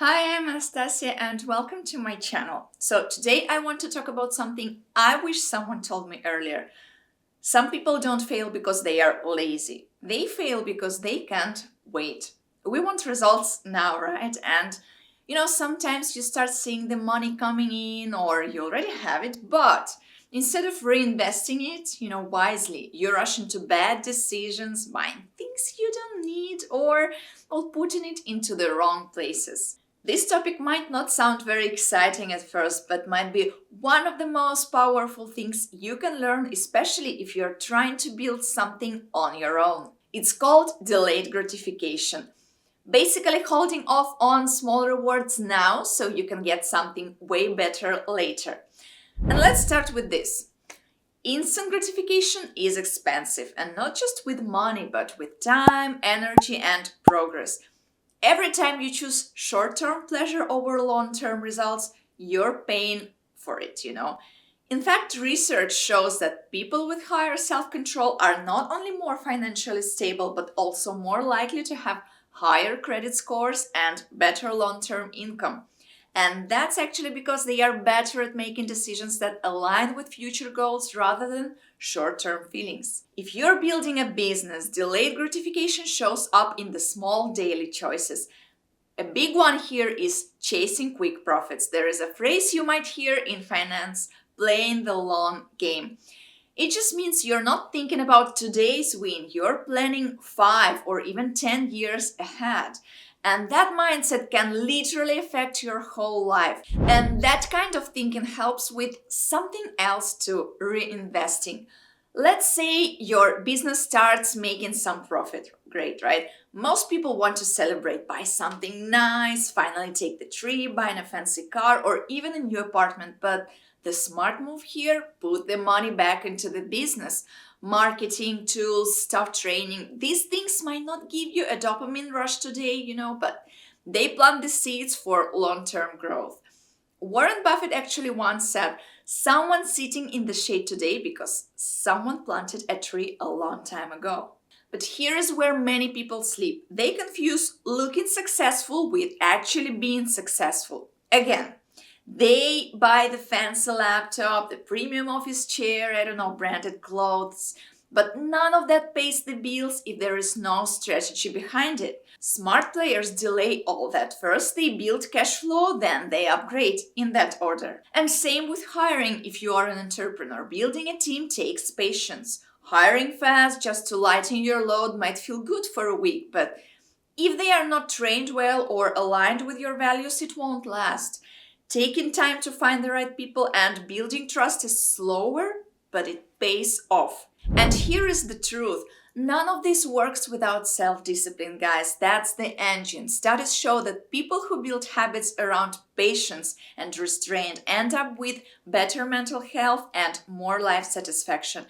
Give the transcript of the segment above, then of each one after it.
Hi, I'm Anastasia and welcome to my channel. So today I want to talk about something I wish someone told me earlier. Some people don't fail because they are lazy. They fail because they can't wait. We want results now, right? And sometimes you start seeing the money coming in or you already have it, but instead of reinvesting it, wisely, you rush into bad decisions, buying things you don't need or putting it into the wrong places. This topic might not sound very exciting at first, but might be one of the most powerful things you can learn, especially if you're trying to build something on your own. It's called delayed gratification. Basically, holding off on small rewards now so you can get something way better later. And let's start with this. Instant gratification is expensive, and not just with money, but with time, energy, and progress. Every time you choose short-term pleasure over long-term results, you're paying for it. In fact, research shows that people with higher self-control are not only more financially stable, but also more likely to have higher credit scores and better long-term income. And that's actually because they are better at making decisions that align with future goals rather than short-term feelings. If you're building a business, delayed gratification shows up in the small daily choices. A big one here is chasing quick profits. There is a phrase you might hear in finance, playing the long game. It just means you're not thinking about today's win, you're planning 5 or even 10 years ahead. And that mindset can literally affect your whole life. And that kind of thinking helps with something else too, reinvesting. Let's say your business starts making some profit. Great, right? Most people want to celebrate, buy something nice, finally take the trip, buy a fancy car, or even a new apartment. But the smart move here, put the money back into the business. Marketing, tools, staff training, these things might not give you a dopamine rush today, but they plant the seeds for long-term growth. Warren Buffett actually once said, someone sitting in the shade today because someone planted a tree a long time ago. But here is where many people sleep. They confuse looking successful with actually being successful. Again, they buy the fancy laptop, the premium office chair, branded clothes, but none of that pays the bills if there is no strategy behind it. Smart players delay all that. First they build cash flow, then they upgrade, in that order. And same with hiring if you are an entrepreneur. Building a team takes patience. Hiring fast just to lighten your load might feel good for a week, but if they are not trained well or aligned with your values, it won't last. Taking time to find the right people and building trust is slower, but it pays off. And here is the truth. None of this works without self-discipline, guys. That's the engine. Studies show that people who build habits around patience and restraint end up with better mental health and more life satisfaction.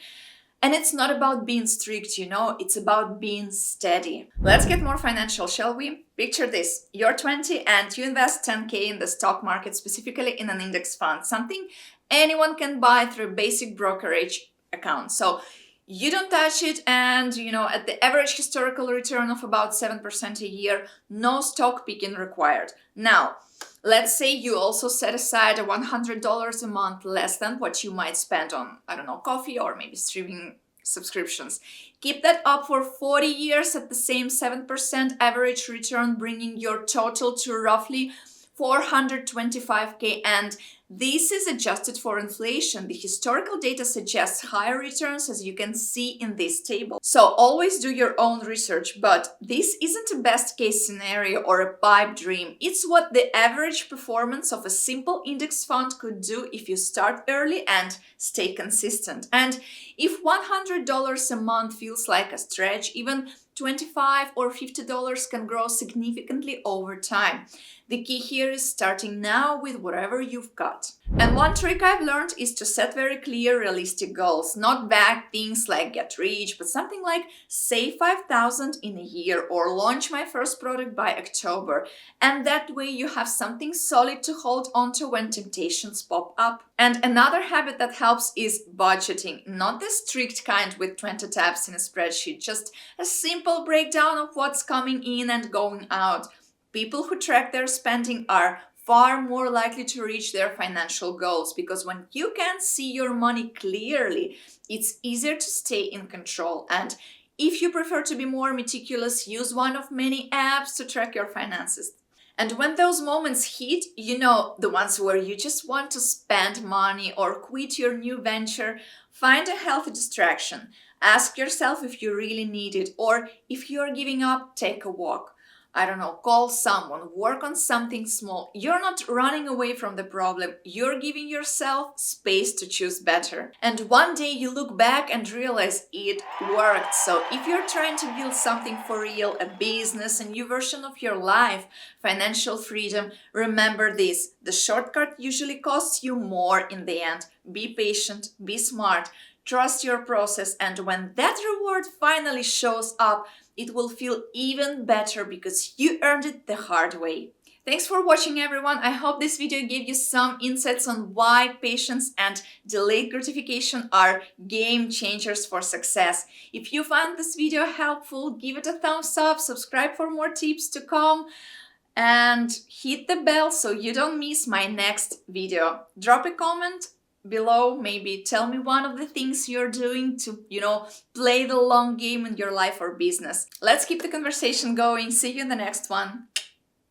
And it's not about being strict, it's about being steady. Let's get more financial, shall we? Picture this. You're 20 and you invest 10K in the stock market, specifically in an index fund, something anyone can buy through a basic brokerage account. So you don't touch it and, at the average historical return of about 7% a year, no stock picking required. Now, let's say you also set aside $100 a month, less than what you might spend on, coffee or maybe streaming subscriptions. Keep that up for 40 years at the same 7% average return, bringing your total to roughly 425K, and this is adjusted for inflation. The historical data suggests higher returns, as you can see in this table. So always do your own research, but this isn't a best case scenario or a pipe dream. It's what the average performance of a simple index fund could do if you start early and stay consistent. And if $100 a month feels like a stretch, even $25 or $50 can grow significantly over time. The key here is starting now with whatever you've got. And one trick I've learned is to set very clear, realistic goals. Not vague things like get rich, but something like save 5,000 in a year or launch my first product by October. And that way you have something solid to hold onto when temptations pop up. And another habit that helps is budgeting. Not the strict kind with 20 tabs in a spreadsheet, just a simple breakdown of what's coming in and going out. People who track their spending are far more likely to reach their financial goals, because when you can see your money clearly, it's easier to stay in control. And if you prefer to be more meticulous, use one of many apps to track your finances. And when those moments hit, the ones where you just want to spend money or quit your new venture, find a healthy distraction. Ask yourself if you really need it, or if you're giving up, take a walk. I don't know, call someone, work on something small. You're not running away from the problem. You're giving yourself space to choose better. And one day you look back and realize it worked. So if you're trying to build something for real, a business, a new version of your life, financial freedom, remember this: the shortcut usually costs you more in the end. Be patient, be smart, trust your process, and when that reward finally shows up, it will feel even better because you earned it the hard way. Thanks for watching, everyone. I hope this video gave you some insights on why patience and delayed gratification are game changers for success. If you found this video helpful, give it a thumbs up, subscribe for more tips to come, and hit the bell so you don't miss my next video. Drop a comment below, maybe tell me one of the things you're doing to, play the long game in your life or business. Let's keep the conversation going. See you in the next one.